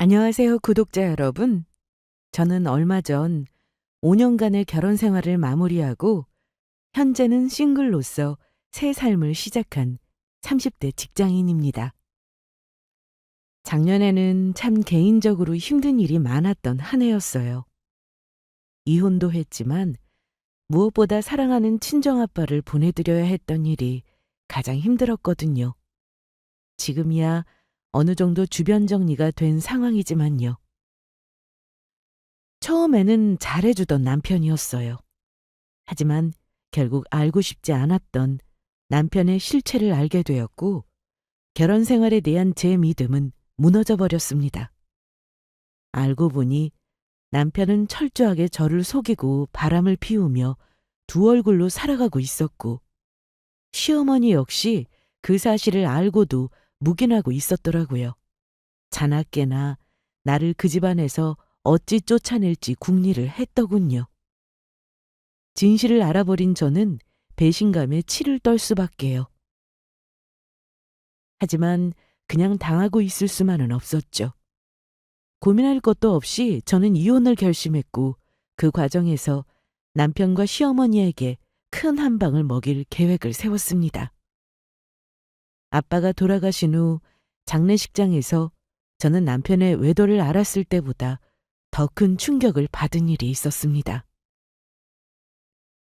안녕하세요, 구독자 여러분. 저는 얼마 전 5년간의 결혼 생활을 마무리하고 현재는 싱글로서 새 삶을 시작한 30대 직장인입니다. 작년에는 참 개인적으로 힘든 일이 많았던 한 해였어요. 이혼도 했지만 무엇보다 사랑하는 친정아빠를 보내드려야 했던 일이 가장 힘들었거든요. 지금이야 어느 정도 주변 정리가 된 상황이지만요. 처음에는 잘해주던 남편이었어요. 하지만 결국 알고 싶지 않았던 남편의 실체를 알게 되었고 결혼 생활에 대한 제 믿음은 무너져 버렸습니다. 알고 보니 남편은 철저하게 저를 속이고 바람을 피우며 두 얼굴로 살아가고 있었고 시어머니 역시 그 사실을 알고도 묵인하고 있었더라고요. 자나깨나 나를 그 집안에서 어찌 쫓아낼지 궁리를 했더군요. 진실을 알아버린 저는 배신감에 치를 떨 수밖에요. 하지만 그냥 당하고 있을 수만은 없었죠. 고민할 것도 없이 저는 이혼을 결심했고 그 과정에서 남편과 시어머니에게 큰 한 방을 먹일 계획을 세웠습니다. 아빠가 돌아가신 후 장례식장에서 저는 남편의 외도를 알았을 때보다 더 큰 충격을 받은 일이 있었습니다.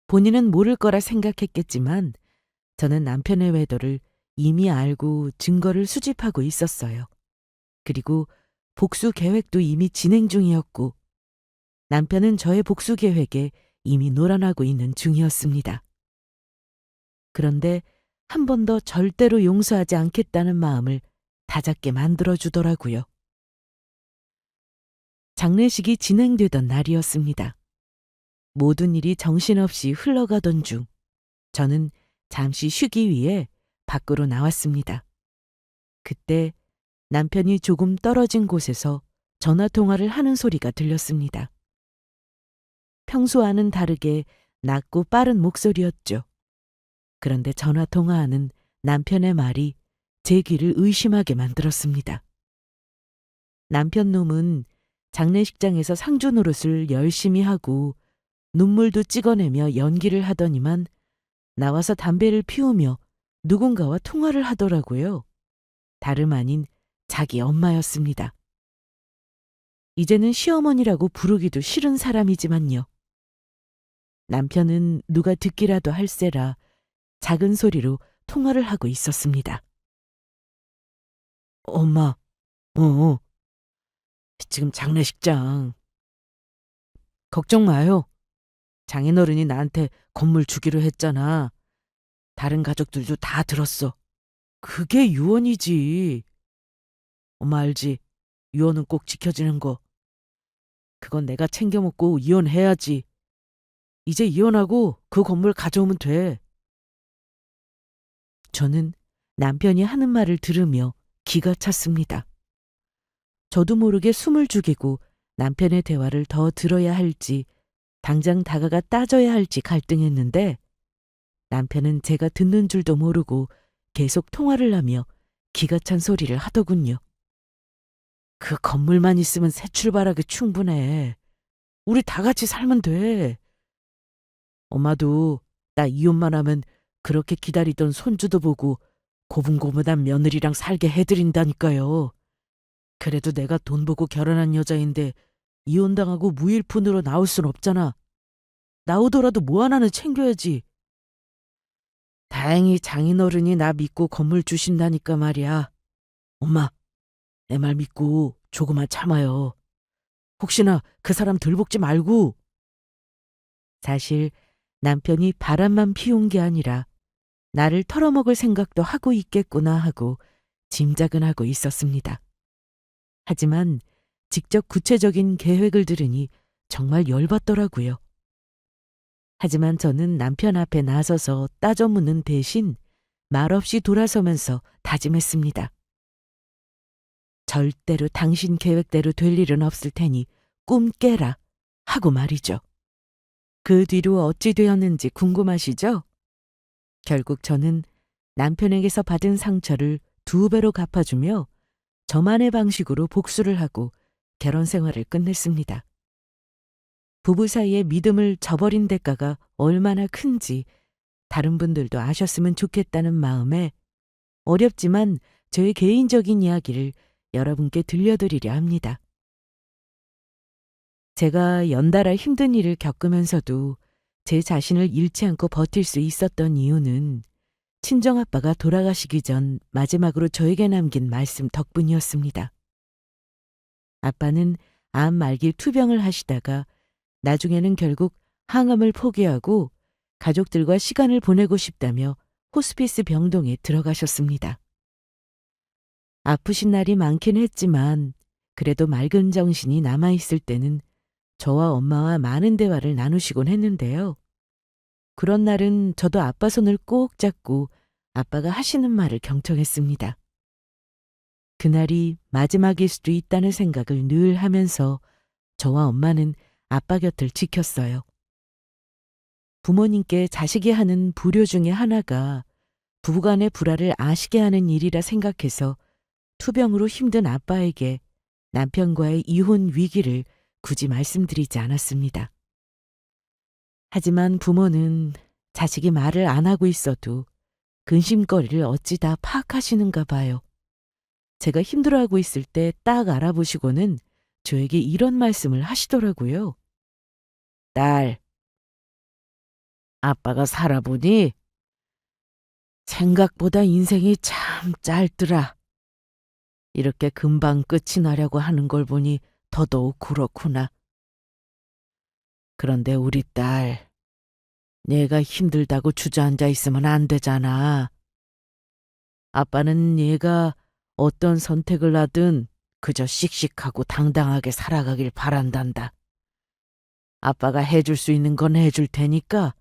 본인은 모를 거라 생각했겠지만 저는 남편의 외도를 이미 알고 증거를 수집하고 있었어요. 그리고 복수 계획도 이미 진행 중이었고 남편은 저의 복수 계획에 이미 놀아나고 있는 중이었습니다. 그런데 한 번 더 절대로 용서하지 않겠다는 마음을 다잡게 만들어주더라고요. 장례식이 진행되던 날이었습니다. 모든 일이 정신없이 흘러가던 중 저는 잠시 쉬기 위해 밖으로 나왔습니다. 그때 남편이 조금 떨어진 곳에서 전화 통화를 하는 소리가 들렸습니다. 평소와는 다르게 낮고 빠른 목소리였죠. 그런데 전화 통화하는 남편의 말이 제 귀를 의심하게 만들었습니다. 남편 놈은 장례식장에서 상주 노릇을 열심히 하고 눈물도 찍어내며 연기를 하더니만 나와서 담배를 피우며 누군가와 통화를 하더라고요. 다름 아닌 자기 엄마였습니다. 이제는 시어머니라고 부르기도 싫은 사람이지만요. 남편은 누가 듣기라도 할세라 작은 소리로 통화를 하고 있었습니다. 엄마, 지금 장례식장. 걱정 마요. 장인어른이 나한테 건물 주기로 했잖아. 다른 가족들도 다 들었어. 그게 유언이지. 엄마 알지? 유언은 꼭 지켜지는 거. 그건 내가 챙겨 먹고 이혼해야지. 이제 이혼하고 그 건물 가져오면 돼. 저는 남편이 하는 말을 들으며 기가 찼습니다. 저도 모르게 숨을 죽이고 남편의 대화를 더 들어야 할지 당장 다가가 따져야 할지 갈등했는데 남편은 제가 듣는 줄도 모르고 계속 통화를 하며 기가 찬 소리를 하더군요. 그 건물만 있으면 새 출발하기 충분해. 우리 다 같이 살면 돼. 엄마도 나 이혼만 하면 그렇게 기다리던 손주도 보고 고분고분한 며느리랑 살게 해드린다니까요. 그래도 내가 돈 보고 결혼한 여자인데 이혼당하고 무일푼으로 나올 순 없잖아. 나오더라도 뭐 하나는 챙겨야지. 다행히 장인어른이 나 믿고 건물 주신다니까 말이야. 엄마, 내 말 믿고 조금만 참아요. 혹시나 그 사람 들볶지 말고. 사실 남편이 바람만 피운 게 아니라 나를 털어먹을 생각도 하고 있겠구나 하고 짐작은 하고 있었습니다. 하지만 직접 구체적인 계획을 들으니 정말 열받더라고요. 하지만 저는 남편 앞에 나서서 따져 묻는 대신 말없이 돌아서면서 다짐했습니다. 절대로 당신 계획대로 될 일은 없을 테니 꿈 깨라 하고 말이죠. 그 뒤로 어찌 되었는지 궁금하시죠? 결국 저는 남편에게서 받은 상처를 2배로 갚아주며 저만의 방식으로 복수를 하고 결혼 생활을 끝냈습니다. 부부 사이의 믿음을 저버린 대가가 얼마나 큰지 다른 분들도 아셨으면 좋겠다는 마음에 어렵지만 저의 개인적인 이야기를 여러분께 들려드리려 합니다. 제가 연달아 힘든 일을 겪으면서도 제 자신을 잃지 않고 버틸 수 있었던 이유는 친정아빠가 돌아가시기 전 마지막으로 저에게 남긴 말씀 덕분이었습니다. 아빠는 암 말기 투병을 하시다가 나중에는 결국 항암을 포기하고 가족들과 시간을 보내고 싶다며 호스피스 병동에 들어가셨습니다. 아프신 날이 많긴 했지만 그래도 맑은 정신이 남아있을 때는 저와 엄마와 많은 대화를 나누시곤 했는데요. 그런 날은 저도 아빠 손을 꼭 잡고 아빠가 하시는 말을 경청했습니다. 그날이 마지막일 수도 있다는 생각을 늘 하면서 저와 엄마는 아빠 곁을 지켰어요. 부모님께 자식이 하는 불효 중에 하나가 부부간의 불화를 아시게 하는 일이라 생각해서 투병으로 힘든 아빠에게 남편과의 이혼 위기를 굳이 말씀드리지 않았습니다. 하지만 부모는 자식이 말을 안 하고 있어도 근심거리를 어찌 다 파악하시는가 봐요. 제가 힘들어하고 있을 때 딱 알아보시고는 저에게 이런 말씀을 하시더라고요. 딸, 아빠가 살아보니 생각보다 인생이 참 짧더라. 이렇게 금방 끝이 나려고 하는 걸 보니 더더욱 그렇구나. 그런데 우리 딸, 얘가 힘들다고 주저앉아 있으면 안 되잖아. 아빠는 얘가 어떤 선택을 하든 그저 씩씩하고 당당하게 살아가길 바란단다. 아빠가 해줄 수 있는 건 해줄 테니까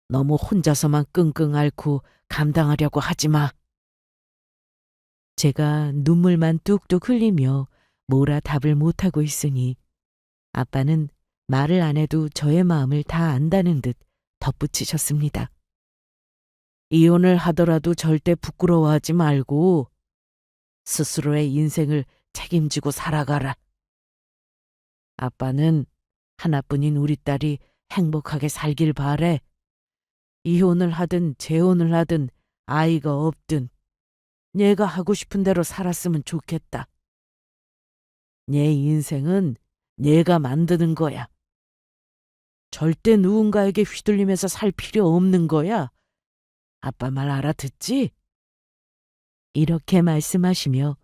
너무 혼자서만 끙끙 앓고 감당하려고 하지 마. 제가 눈물만 뚝뚝 흘리며 뭐라 답을 못하고 있으니 아빠는 말을 안 해도 저의 마음을 다 안다는 듯 덧붙이셨습니다. 이혼을 하더라도 절대 부끄러워하지 말고 스스로의 인생을 책임지고 살아가라. 아빠는 하나뿐인 우리 딸이 행복하게 살길 바래. 이혼을 하든 재혼을 하든 아이가 없든 얘가 하고 싶은 대로 살았으면 좋겠다. 얘 인생은 얘가 만드는 거야. 절대 누군가에게 휘둘리면서 살 필요 없는 거야. 아빠 말 알아듣지? 이렇게 말씀하시며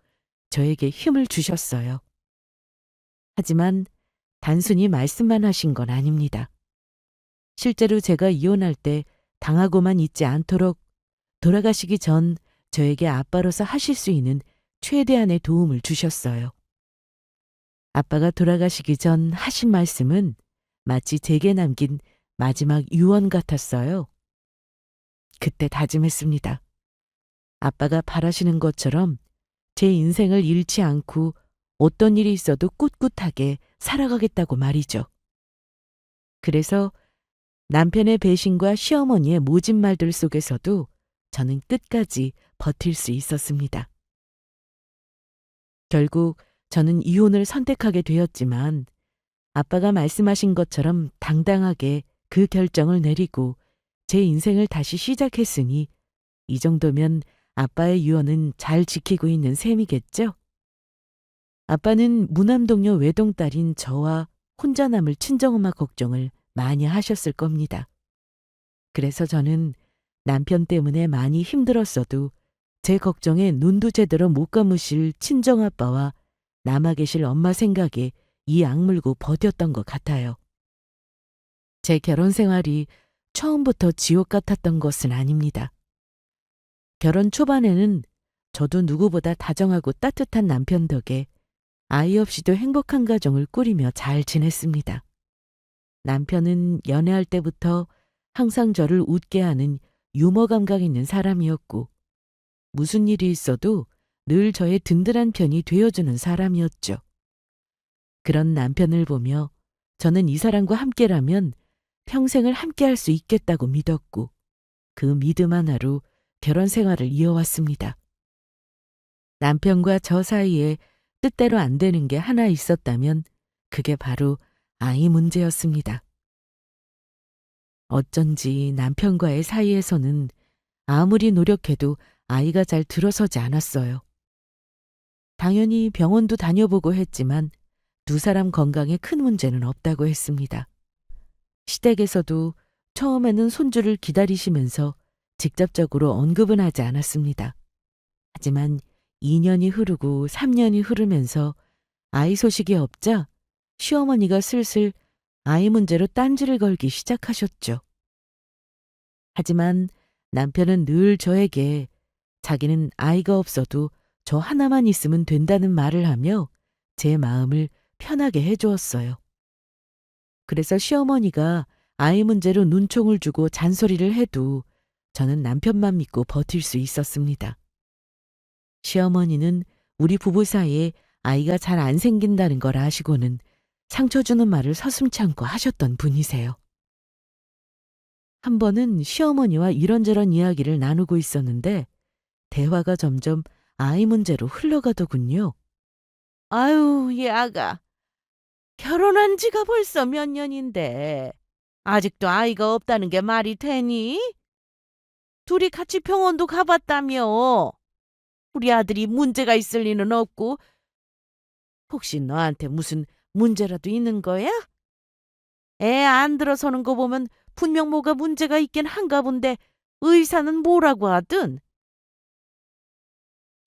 저에게 힘을 주셨어요. 하지만 단순히 말씀만 하신 건 아닙니다. 실제로 제가 이혼할 때 당하고만 있지 않도록 돌아가시기 전 저에게 아빠로서 하실 수 있는 최대한의 도움을 주셨어요. 아빠가 돌아가시기 전 하신 말씀은 마치 제게 남긴 마지막 유언 같았어요. 그때 다짐했습니다. 아빠가 바라시는 것처럼 제 인생을 잃지 않고 어떤 일이 있어도 꿋꿋하게 살아가겠다고 말이죠. 그래서 남편의 배신과 시어머니의 모진 말들 속에서도 저는 끝까지 버틸 수 있었습니다. 결국 저는 이혼을 선택하게 되었지만 아빠가 말씀하신 것처럼 당당하게 그 결정을 내리고 제 인생을 다시 시작했으니 이 정도면 아빠의 유언은 잘 지키고 있는 셈이겠죠? 아빠는 무남동료 외동딸인 저와 혼자 남을 친정엄마 걱정을 많이 하셨을 겁니다. 그래서 저는 남편 때문에 많이 힘들었어도 제 걱정에 눈도 제대로 못 감으실 친정아빠와 남아 계실 엄마 생각에 이 악물고 버텼던 것 같아요. 제 결혼 생활이 처음부터 지옥 같았던 것은 아닙니다. 결혼 초반에는 저도 누구보다 다정하고 따뜻한 남편 덕에 아이 없이도 행복한 가정을 꾸리며 잘 지냈습니다. 남편은 연애할 때부터 항상 저를 웃게 하는 유머 감각 있는 사람이었고 무슨 일이 있어도 늘 저의 든든한 편이 되어주는 사람이었죠. 그런 남편을 보며 저는 이 사람과 함께라면 평생을 함께할 수 있겠다고 믿었고 그 믿음 하나로 결혼 생활을 이어왔습니다. 남편과 저 사이에 뜻대로 안 되는 게 하나 있었다면 그게 바로 아이 문제였습니다. 어쩐지 남편과의 사이에서는 아무리 노력해도 아이가 잘 들어서지 않았어요. 당연히 병원도 다녀보고 했지만 두 사람 건강에 큰 문제는 없다고 했습니다. 시댁에서도 처음에는 손주를 기다리시면서 직접적으로 언급은 하지 않았습니다. 하지만 2년이 흐르고 3년이 흐르면서 아이 소식이 없자 시어머니가 슬슬 아이 문제로 딴지를 걸기 시작하셨죠. 하지만 남편은 늘 저에게 자기는 아이가 없어도 저 하나만 있으면 된다는 말을 하며 제 마음을 편하게 해주었어요. 그래서 시어머니가 아이 문제로 눈총을 주고 잔소리를 해도 저는 남편만 믿고 버틸 수 있었습니다. 시어머니는 우리 부부 사이에 아이가 잘 안 생긴다는 걸 아시고는 상처 주는 말을 서슴지 않고 하셨던 분이세요. 한 번은 시어머니와 이런저런 이야기를 나누고 있었는데 대화가 점점 아이 문제로 흘러가더군요. 아유, 얘 아가. 결혼한 지가 벌써 몇 년인데 아직도 아이가 없다는 게 말이 되니? 둘이 같이 병원도 가봤다며. 우리 아들이 문제가 있을 리는 없고 혹시 너한테 무슨 문제라도 있는 거야? 애 안 들어서는 거 보면 분명 뭐가 문제가 있긴 한가 본데 의사는 뭐라고 하든.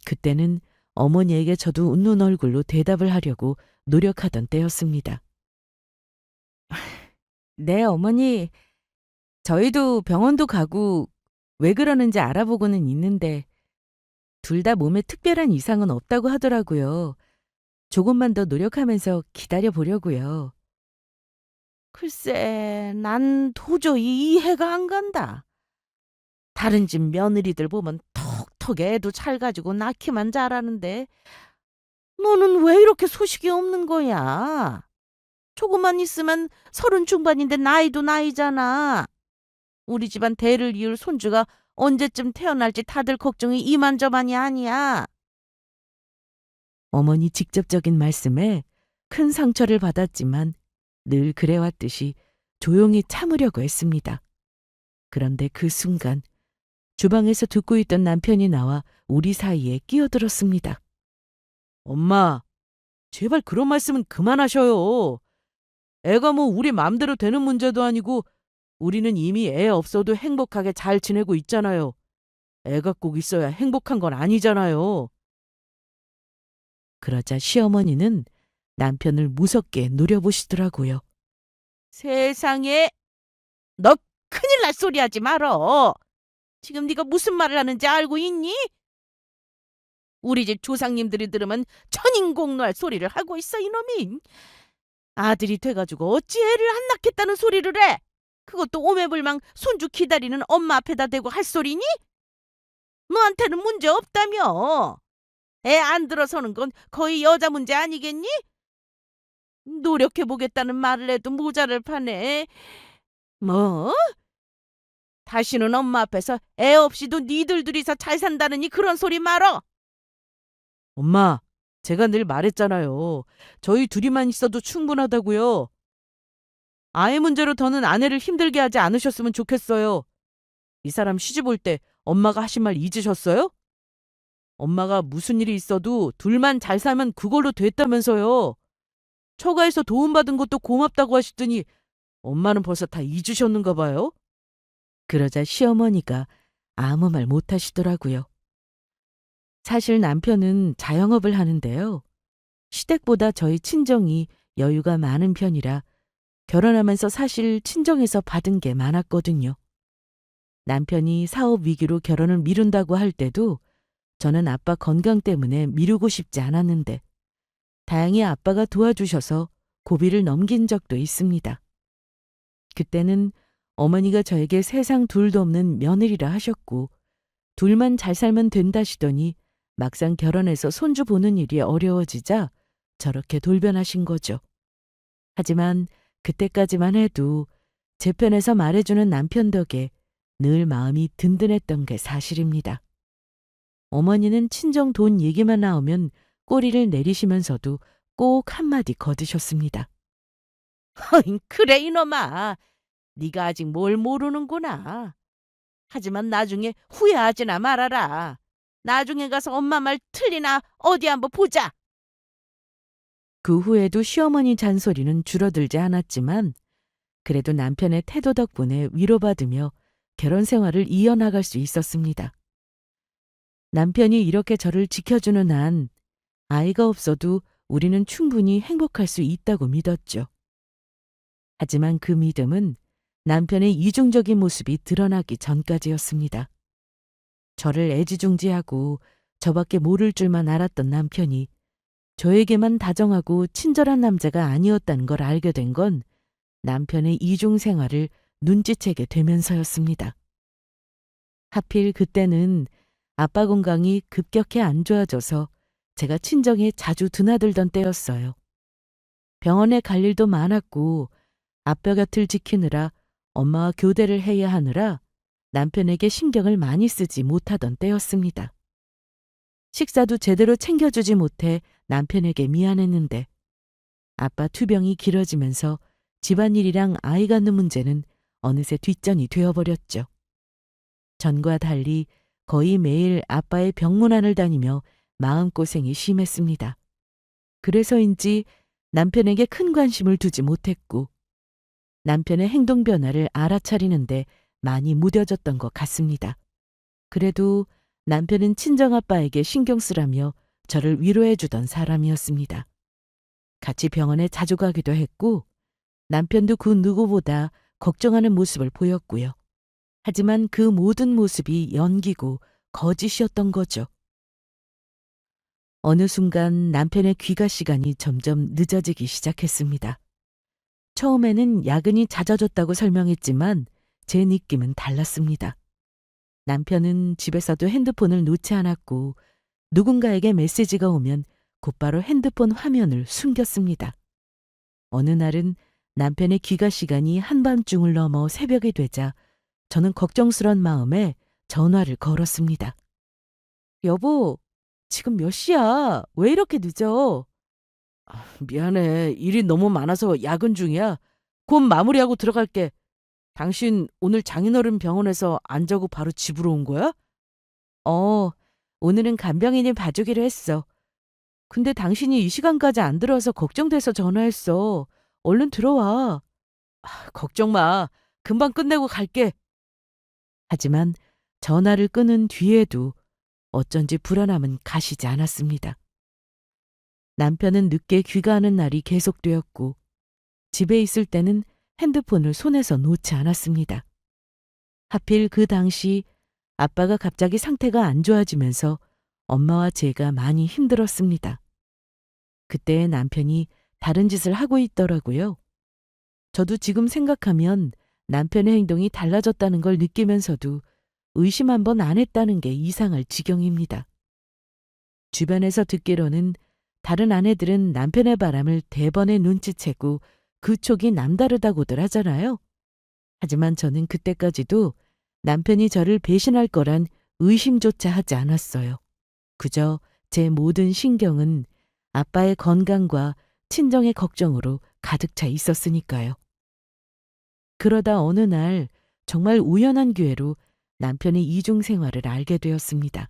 그때는 어머니에게 저도 웃는 얼굴로 대답을 하려고 노력하던 때였습니다. 네, 어머니. 저희도 병원도 가고 왜 그러는지 알아보고는 있는데 둘 다 몸에 특별한 이상은 없다고 하더라고요. 조금만 더 노력하면서 기다려 보려고요. 글쎄, 난 도저히 이해가 안 간다. 다른 집 며느리들 보면 톡톡 애도 잘 가지고 낳기만 잘하는데 너는 왜 이렇게 소식이 없는 거야? 조금만 있으면 30 중반인데 나이도 나이잖아. 우리 집안 대를 이을 손주가 언제쯤 태어날지 다들 걱정이 이만저만이 아니야. 어머니 직접적인 말씀에 큰 상처를 받았지만 늘 그래왔듯이 조용히 참으려고 했습니다. 그런데 그 순간 주방에서 듣고 있던 남편이 나와 우리 사이에 끼어들었습니다. 엄마, 제발 그런 말씀은 그만하셔요. 애가 뭐 우리 맘대로 되는 문제도 아니고 우리는 이미 애 없어도 행복하게 잘 지내고 있잖아요. 애가 꼭 있어야 행복한 건 아니잖아요. 그러자 시어머니는 남편을 무섭게 노려보시더라고요. 세상에, 너 큰일 날 소리 하지 말어. 지금 네가 무슨 말을 하는지 알고 있니? 우리 집 조상님들이 들으면 천인공노할 소리를 하고 있어, 이놈이. 아들이 돼가지고 어찌 애를 안 낳겠다는 소리를 해? 그것도 오매불망 손주 기다리는 엄마 앞에다 대고 할 소리니? 너한테는 문제 없다며. 애 안 들어서는 건 거의 여자 문제 아니겠니? 노력해보겠다는 말을 해도 모자랄 판에. 뭐? 다시는 엄마 앞에서 애 없이도 니들 둘이서 잘 산다느니 그런 소리 말어. 엄마, 제가 늘 말했잖아요. 저희 둘이만 있어도 충분하다고요. 아이 문제로 더는 아내를 힘들게 하지 않으셨으면 좋겠어요. 이 사람 시집 올 때 엄마가 하신 말 잊으셨어요? 엄마가 무슨 일이 있어도 둘만 잘 살면 그걸로 됐다면서요. 처가에서 도움받은 것도 고맙다고 하시더니 엄마는 벌써 다 잊으셨는가 봐요. 그러자 시어머니가 아무 말 못하시더라고요. 사실 남편은 자영업을 하는데요. 시댁보다 저희 친정이 여유가 많은 편이라 결혼하면서 사실 친정에서 받은 게 많았거든요. 남편이 사업 위기로 결혼을 미룬다고 할 때도 저는 아빠 건강 때문에 미루고 싶지 않았는데 다행히 아빠가 도와주셔서 고비를 넘긴 적도 있습니다. 그때는 어머니가 저에게 세상 둘도 없는 며느리라 하셨고 둘만 잘 살면 된다시더니 막상 결혼해서 손주 보는 일이 어려워지자 저렇게 돌변하신 거죠. 하지만 그때까지만 해도 제 편에서 말해주는 남편 덕에 늘 마음이 든든했던 게 사실입니다. 어머니는 친정 돈 얘기만 나오면 꼬리를 내리시면서도 꼭 한마디 거드셨습니다. 그래 이놈아. 네가 아직 뭘 모르는구나. 하지만 나중에 후회하지나 말아라. 나중에 가서 엄마 말 틀리나 어디 한번 보자. 그 후에도 시어머니 잔소리는 줄어들지 않았지만 그래도 남편의 태도 덕분에 위로받으며 결혼 생활을 이어나갈 수 있었습니다. 남편이 이렇게 저를 지켜주는 한 아이가 없어도 우리는 충분히 행복할 수 있다고 믿었죠. 하지만 그 믿음은 남편의 이중적인 모습이 드러나기 전까지였습니다. 저를 애지중지하고 저밖에 모를 줄만 알았던 남편이 저에게만 다정하고 친절한 남자가 아니었다는 걸 알게 된 건 남편의 이중 생활을 눈치채게 되면서였습니다. 하필 그때는 아빠 건강이 급격히 안 좋아져서 제가 친정에 자주 드나들던 때였어요. 병원에 갈 일도 많았고 아빠 곁을 지키느라 엄마와 교대를 해야 하느라 남편에게 신경을 많이 쓰지 못하던 때였습니다. 식사도 제대로 챙겨주지 못해 남편에게 미안했는데 아빠 투병이 길어지면서 집안일이랑 아이 갖는 문제는 어느새 뒷전이 되어버렸죠. 전과 달리 거의 매일 아빠의 병문안을 다니며 마음고생이 심했습니다. 그래서인지 남편에게 큰 관심을 두지 못했고 남편의 행동 변화를 알아차리는데 많이 무뎌졌던 것 같습니다. 그래도 남편은 친정아빠에게 신경 쓰라며 저를 위로해 주던 사람이었습니다. 같이 병원에 자주 가기도 했고 남편도 그 누구보다 걱정하는 모습을 보였고요. 하지만 그 모든 모습이 연기고 거짓이었던 거죠. 어느 순간 남편의 귀가 시간이 점점 늦어지기 시작했습니다. 처음에는 야근이 잦아졌다고 설명했지만 제 느낌은 달랐습니다. 남편은 집에서도 핸드폰을 놓지 않았고 누군가에게 메시지가 오면 곧바로 핸드폰 화면을 숨겼습니다. 어느 날은 남편의 귀가 시간이 한밤중을 넘어 새벽이 되자 저는 걱정스런 마음에 전화를 걸었습니다. 여보, 지금 몇 시야? 왜 이렇게 늦어? 미안해. 일이 너무 많아서 야근 중이야. 곧 마무리하고 들어갈게. 당신 오늘 장인어른 병원에서 안 자고 바로 집으로 온 거야? 오늘은 간병인이 봐주기로 했어. 근데 당신이 이 시간까지 안 들어와서 걱정돼서 전화했어. 얼른 들어와. 걱정 마. 금방 끝내고 갈게. 하지만 전화를 끊은 뒤에도 어쩐지 불안함은 가시지 않았습니다. 남편은 늦게 귀가하는 날이 계속되었고 집에 있을 때는 핸드폰을 손에서 놓지 않았습니다. 하필 그 당시 아빠가 갑자기 상태가 안 좋아지면서 엄마와 제가 많이 힘들었습니다. 그때 남편이 다른 짓을 하고 있더라고요. 저도 지금 생각하면 남편의 행동이 달라졌다는 걸 느끼면서도 의심 한 번 안 했다는 게 이상할 지경입니다. 주변에서 듣기로는 다른 아내들은 남편의 바람을 대번에 눈치채고 그 촉이 남다르다고들 하잖아요. 하지만 저는 그때까지도 남편이 저를 배신할 거란 의심조차 하지 않았어요. 그저 제 모든 신경은 아빠의 건강과 친정의 걱정으로 가득 차 있었으니까요. 그러다 어느 날 정말 우연한 기회로 남편의 이중 생활을 알게 되었습니다.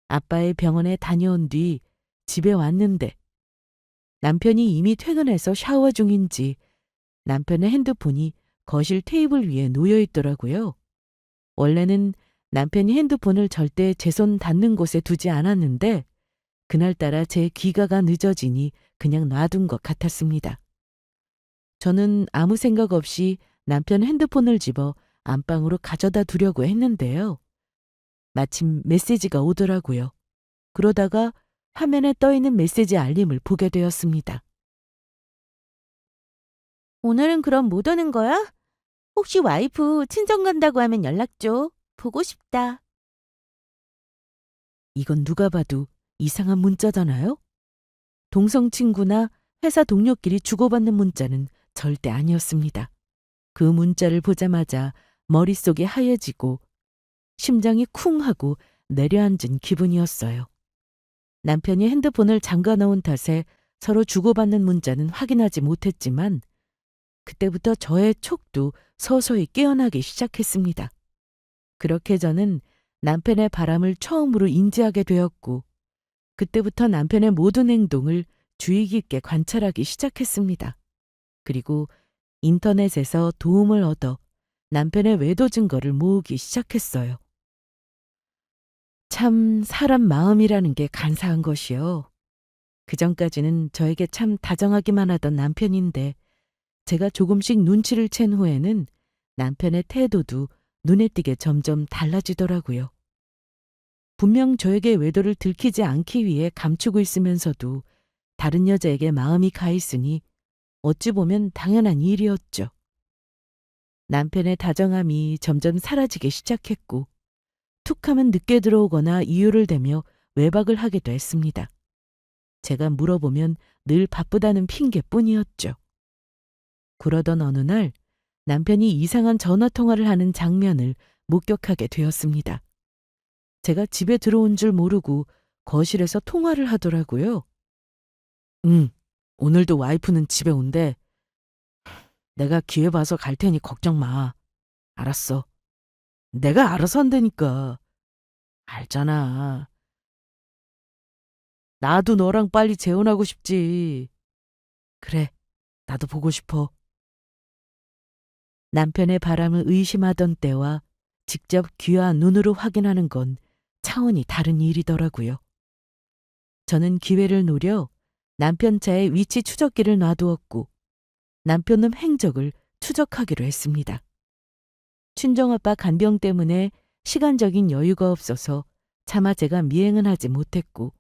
아빠의 병원에 다녀온 뒤 집에 왔는데 남편이 이미 퇴근해서 샤워 중인지 남편의 핸드폰이 거실 테이블 위에 놓여 있더라고요. 원래는 남편이 핸드폰을 절대 제 손 닿는 곳에 두지 않았는데 그날따라 제 귀가가 늦어지니 그냥 놔둔 것 같았습니다. 저는 아무 생각 없이 남편 핸드폰을 집어 안방으로 가져다 두려고 했는데요. 마침 메시지가 오더라고요. 그러다가 화면에 떠있는 메시지 알림을 보게 되었습니다. 오늘은 그럼 못 오는 거야? 혹시 와이프 친정 간다고 하면 연락 줘. 보고 싶다. 이건 누가 봐도 이상한 문자잖아요? 동성 친구나 회사 동료끼리 주고받는 문자는 절대 아니었습니다. 그 문자를 보자마자 머릿속이 하얘지고 심장이 쿵 하고 내려앉은 기분이었어요. 남편이 핸드폰을 잠가 놓은 탓에 서로 주고받는 문자는 확인하지 못했지만 그때부터 저의 촉도 서서히 깨어나기 시작했습니다. 그렇게 저는 남편의 바람을 처음으로 인지하게 되었고 그때부터 남편의 모든 행동을 주의 깊게 관찰하기 시작했습니다. 그리고 인터넷에서 도움을 얻어 남편의 외도 증거를 모으기 시작했어요. 참 사람 마음이라는 게 간사한 것이요. 그전까지는 저에게 참 다정하기만 하던 남편인데 제가 조금씩 눈치를 챈 후에는 남편의 태도도 눈에 띄게 점점 달라지더라고요. 분명 저에게 외도를 들키지 않기 위해 감추고 있으면서도 다른 여자에게 마음이 가 있으니 어찌 보면 당연한 일이었죠. 남편의 다정함이 점점 사라지기 시작했고 툭하면 늦게 들어오거나 이유를 대며 외박을 하기도 했습니다. 제가 물어보면 늘 바쁘다는 핑계뿐이었죠. 그러던 어느 날 남편이 이상한 전화통화를 하는 장면을 목격하게 되었습니다. 제가 집에 들어온 줄 모르고 거실에서 통화를 하더라고요. 응, 오늘도 와이프는 집에 온대. 내가 기회 봐서 갈 테니 걱정 마. 알았어. 내가 알아서 한다니까. 알잖아. 나도 너랑 빨리 재혼하고 싶지. 그래, 나도 보고 싶어. 남편의 바람을 의심하던 때와 직접 귀와 눈으로 확인하는 건 차원이 다른 일이더라고요. 저는 기회를 노려 남편 차에 위치 추적기를 놔두었고 남편놈 행적을 추적하기로 했습니다. 친정아빠 간병 때문에 시간적인 여유가 없어서 차마 제가 미행은 하지 못했고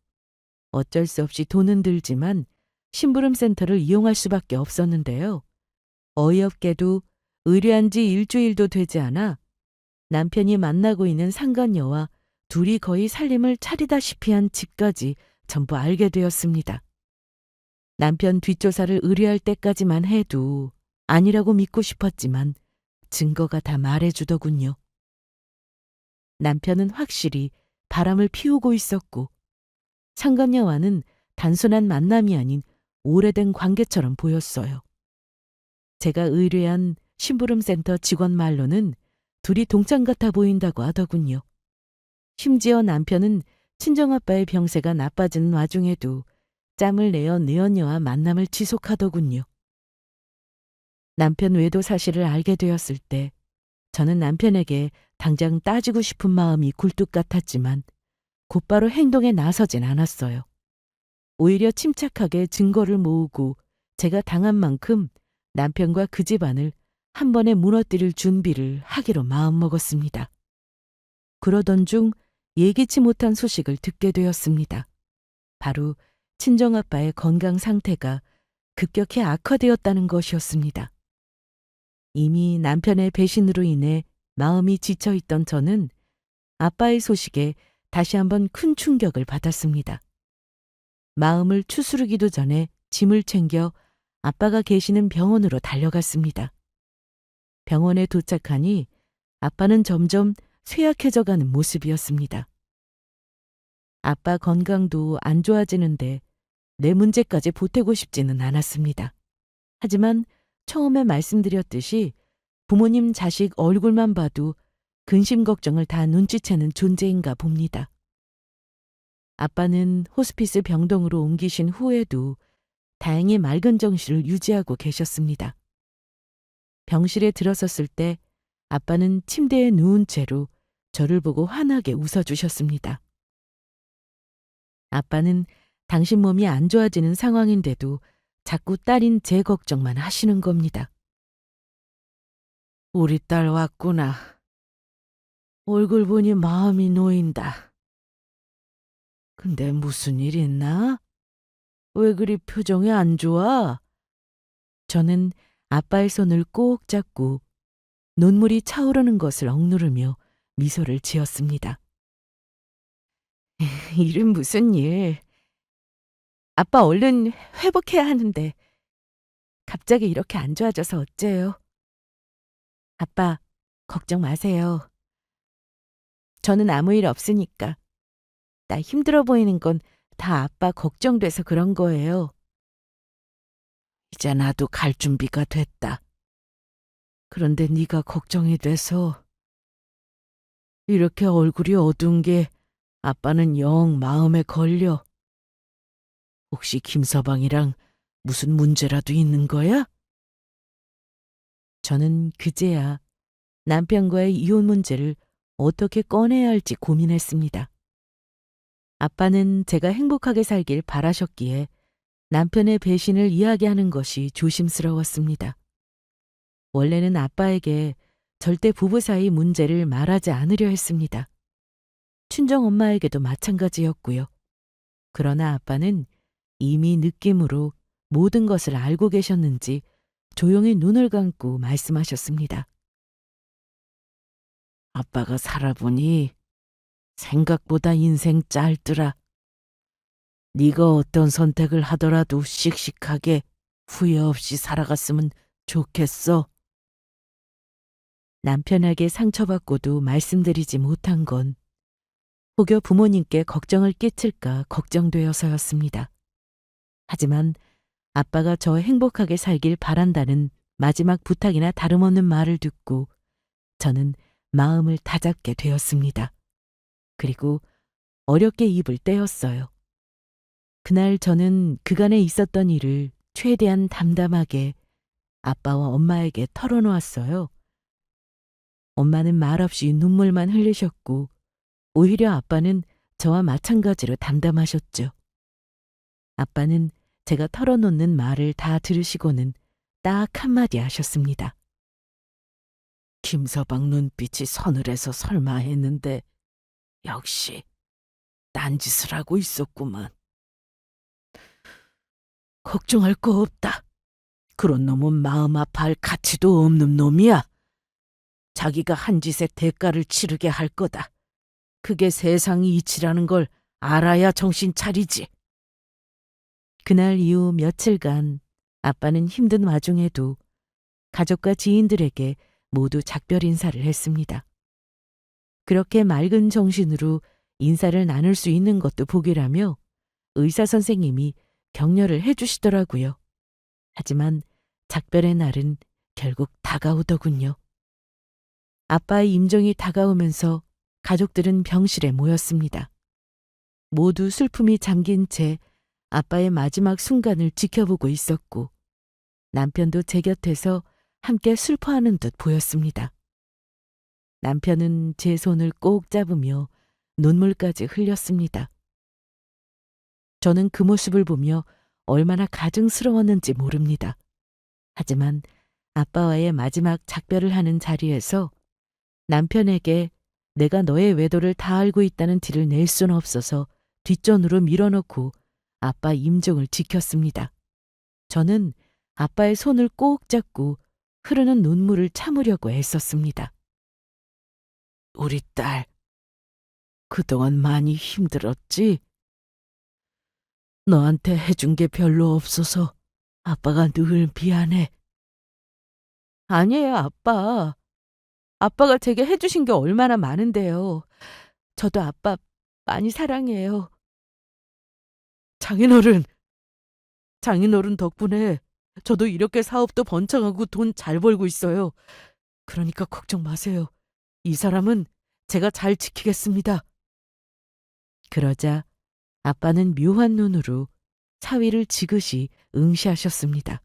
어쩔 수 없이 돈은 들지만 심부름센터를 이용할 수밖에 없었는데요. 어이없게도 의뢰한 지 일주일도 되지 않아 남편이 만나고 있는 상간녀와 둘이 거의 살림을 차리다시피 한 집까지 전부 알게 되었습니다. 남편 뒷조사를 의뢰할 때까지만 해도 아니라고 믿고 싶었지만 증거가 다 말해주더군요. 남편은 확실히 바람을 피우고 있었고 상간녀와는 단순한 만남이 아닌 오래된 관계처럼 보였어요. 제가 의뢰한 심부름센터 직원 말로는 둘이 동창 같아 보인다고 하더군요. 심지어 남편은 친정아빠의 병세가 나빠지는 와중에도 짬을 내어 내연녀와 만남을 지속하더군요. 남편 외도 사실을 알게 되었을 때 저는 남편에게 당장 따지고 싶은 마음이 굴뚝 같았지만 곧바로 행동에 나서진 않았어요. 오히려 침착하게 증거를 모으고 제가 당한 만큼 남편과 그 집안을 한 번에 무너뜨릴 준비를 하기로 마음먹었습니다. 그러던 중 예기치 못한 소식을 듣게 되었습니다. 바로 친정아빠의 건강 상태가 급격히 악화되었다는 것이었습니다. 이미 남편의 배신으로 인해 마음이 지쳐있던 저는 아빠의 소식에 다시 한번 큰 충격을 받았습니다. 마음을 추스르기도 전에 짐을 챙겨 아빠가 계시는 병원으로 달려갔습니다. 병원에 도착하니 아빠는 점점 쇠약해져가는 모습이었습니다. 아빠 건강도 안 좋아지는데 내 문제까지 보태고 싶지는 않았습니다. 하지만 처음에 말씀드렸듯이 부모님 자식 얼굴만 봐도 근심 걱정을 다 눈치채는 존재인가 봅니다. 아빠는 호스피스 병동으로 옮기신 후에도 다행히 맑은 정신을 유지하고 계셨습니다. 병실에 들어섰을 때 아빠는 침대에 누운 채로 저를 보고 환하게 웃어주셨습니다. 아빠는 당신 몸이 안 좋아지는 상황인데도 자꾸 딸인 제 걱정만 하시는 겁니다. 우리 딸 왔구나. 얼굴 보니 마음이 놓인다. 근데 무슨 일 있나? 왜 그리 표정이 안 좋아? 저는 아빠의 손을 꼭 잡고 눈물이 차오르는 것을 억누르며 미소를 지었습니다. 일은 무슨 일? 아빠 얼른 회복해야 하는데 갑자기 이렇게 안 좋아져서 어째요? 아빠, 걱정 마세요. 저는 아무 일 없으니까. 나 힘들어 보이는 건 다 아빠 걱정돼서 그런 거예요. 이제 나도 갈 준비가 됐다. 그런데 네가 걱정이 돼서 이렇게 얼굴이 어두운 게 아빠는 영 마음에 걸려. 혹시 김서방이랑 무슨 문제라도 있는 거야? 저는 그제야 남편과의 이혼 문제를 어떻게 꺼내야 할지 고민했습니다. 아빠는 제가 행복하게 살길 바라셨기에 남편의 배신을 이야기하는 것이 조심스러웠습니다. 원래는 아빠에게 절대 부부 사이 문제를 말하지 않으려 했습니다. 친정 엄마에게도 마찬가지였고요. 그러나 아빠는 이미 느낌으로 모든 것을 알고 계셨는지 조용히 눈을 감고 말씀하셨습니다. 아빠가 살아보니 생각보다 인생 짧더라. 네가 어떤 선택을 하더라도 씩씩하게 후회 없이 살아갔으면 좋겠어. 남편에게 상처받고도 말씀드리지 못한 건 혹여 부모님께 걱정을 끼칠까 걱정되어서였습니다. 하지만 아빠가 저 행복하게 살길 바란다는 마지막 부탁이나 다름없는 말을 듣고 저는 마음을 다잡게 되었습니다. 그리고 어렵게 입을 떼었어요. 그날 저는 그간에 있었던 일을 최대한 담담하게 아빠와 엄마에게 털어놓았어요. 엄마는 말없이 눈물만 흘리셨고 오히려 아빠는 저와 마찬가지로 담담하셨죠. 아빠는 제가 털어놓는 말을 다 들으시고는 딱 한마디 하셨습니다. 김서방 눈빛이 서늘해서 설마 했는데 역시 딴짓을 하고 있었구만. 걱정할 거 없다. 그런 놈은 마음 아파할 가치도 없는 놈이야. 자기가 한 짓의 대가를 치르게 할 거다. 그게 세상이 이치라는 걸 알아야 정신 차리지. 그날 이후 며칠간 아빠는 힘든 와중에도 가족과 지인들에게 모두 작별 인사를 했습니다. 그렇게 맑은 정신으로 인사를 나눌 수 있는 것도 복이라며 의사 선생님이 격려를 해주시더라고요. 하지만 작별의 날은 결국 다가오더군요. 아빠의 임종이 다가오면서 가족들은 병실에 모였습니다. 모두 슬픔이 잠긴 채 아빠의 마지막 순간을 지켜보고 있었고 남편도 제 곁에서 함께 슬퍼하는 듯 보였습니다. 남편은 제 손을 꼭 잡으며 눈물까지 흘렸습니다. 저는 그 모습을 보며 얼마나 가증스러웠는지 모릅니다. 하지만 아빠와의 마지막 작별을 하는 자리에서 남편에게 내가 너의 외도를 다 알고 있다는 티를 낼 수는 없어서 뒷전으로 밀어넣고 아빠 임종을 지켰습니다. 저는 아빠의 손을 꼭 잡고 흐르는 눈물을 참으려고 애썼습니다. 우리 딸, 그동안 많이 힘들었지? 너한테 해준 게 별로 없어서 아빠가 늘 미안해. 아니에요, 아빠. 아빠가 제게 해주신 게 얼마나 많은데요. 저도 아빠 많이 사랑해요. 장인어른, 장인어른 덕분에 저도 이렇게 사업도 번창하고 돈 잘 벌고 있어요. 그러니까 걱정 마세요. 이 사람은 제가 잘 지키겠습니다. 그러자 아빠는 묘한 눈으로 사위를 지그시 응시하셨습니다.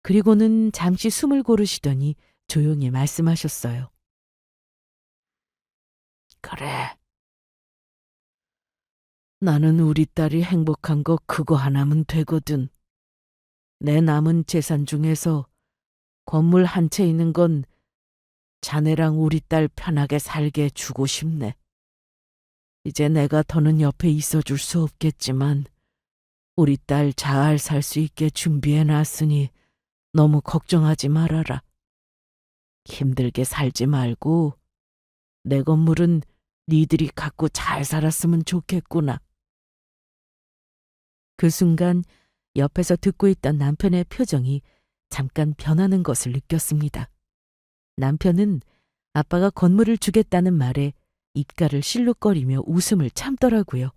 그리고는 잠시 숨을 고르시더니 조용히 말씀하셨어요. 그래. 나는 우리 딸이 행복한 거 그거 하나면 되거든. 내 남은 재산 중에서 건물 한 채 있는 건 자네랑 우리 딸 편하게 살게 주고 싶네. 이제 내가 더는 옆에 있어줄 수 없겠지만 우리 딸 잘 살 수 있게 준비해놨으니 너무 걱정하지 말아라. 힘들게 살지 말고 내 건물은 니들이 갖고 잘 살았으면 좋겠구나. 그 순간 옆에서 듣고 있던 남편의 표정이 잠깐 변하는 것을 느꼈습니다. 남편은 아빠가 건물을 주겠다는 말에 입가를 실룩거리며 웃음을 참더라고요.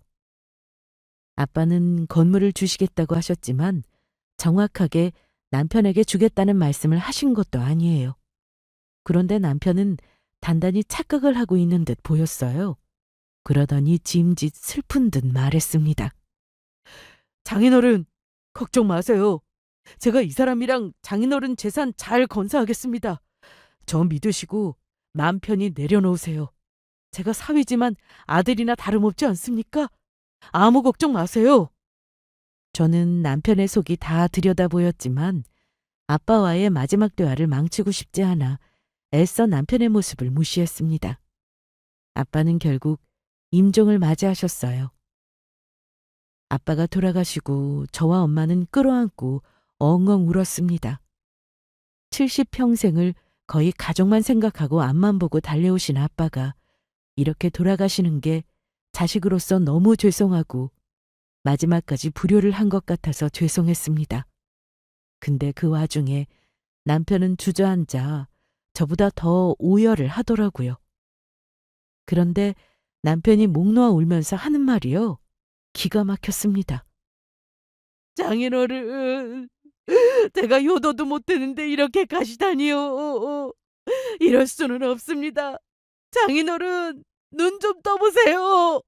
아빠는 건물을 주시겠다고 하셨지만 정확하게 남편에게 주겠다는 말씀을 하신 것도 아니에요. 그런데 남편은 단단히 착각을 하고 있는 듯 보였어요. 그러더니 짐짓 슬픈 듯 말했습니다. 장인어른, 걱정 마세요. 제가 이 사람이랑 장인어른 재산 잘 건사하겠습니다. 저 믿으시고 마음 편히 내려놓으세요. 제가 사위지만 아들이나 다름없지 않습니까? 아무 걱정 마세요. 저는 남편의 속이 다 들여다 보였지만 아빠와의 마지막 대화를 망치고 싶지 않아 애써 남편의 모습을 무시했습니다. 아빠는 결국 임종을 맞이하셨어요. 아빠가 돌아가시고 저와 엄마는 끌어안고 엉엉 울었습니다. 70평생을 거의 가족만 생각하고 앞만 보고 달려오신 아빠가 이렇게 돌아가시는 게 자식으로서 너무 죄송하고 마지막까지 불효를 한 것 같아서 죄송했습니다. 근데 그 와중에 남편은 주저앉아 저보다 더 오열을 하더라고요. 그런데 남편이 목 놓아 울면서 하는 말이요. 기가 막혔습니다. 장인어른, 제가 효도도 못 드는데 이렇게 가시다니요. 이럴 수는 없습니다. 장인어른, 눈 좀 떠보세요.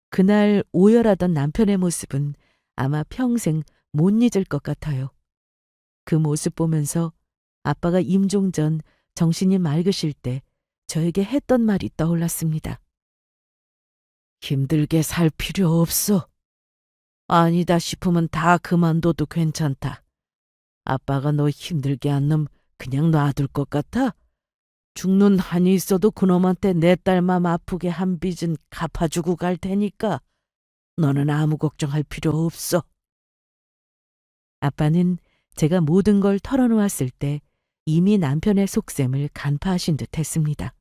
그날 오열하던 남편의 모습은 아마 평생 못 잊을 것 같아요. 그 모습 보면서 아빠가 임종 전 정신이 맑으실 때 저에게 했던 말이 떠올랐습니다. 힘들게 살 필요 없어. 아니다 싶으면 다 그만둬도 괜찮다. 아빠가 너 힘들게 한 놈 그냥 놔둘 것 같아? 죽는 한이 있어도 그놈한테 내 딸 맘 아프게 한 빚은 갚아주고 갈 테니까 너는 아무 걱정할 필요 없어. 아빠는 제가 모든 걸 털어놓았을 때 이미 남편의 속셈을 간파하신 듯 했습니다.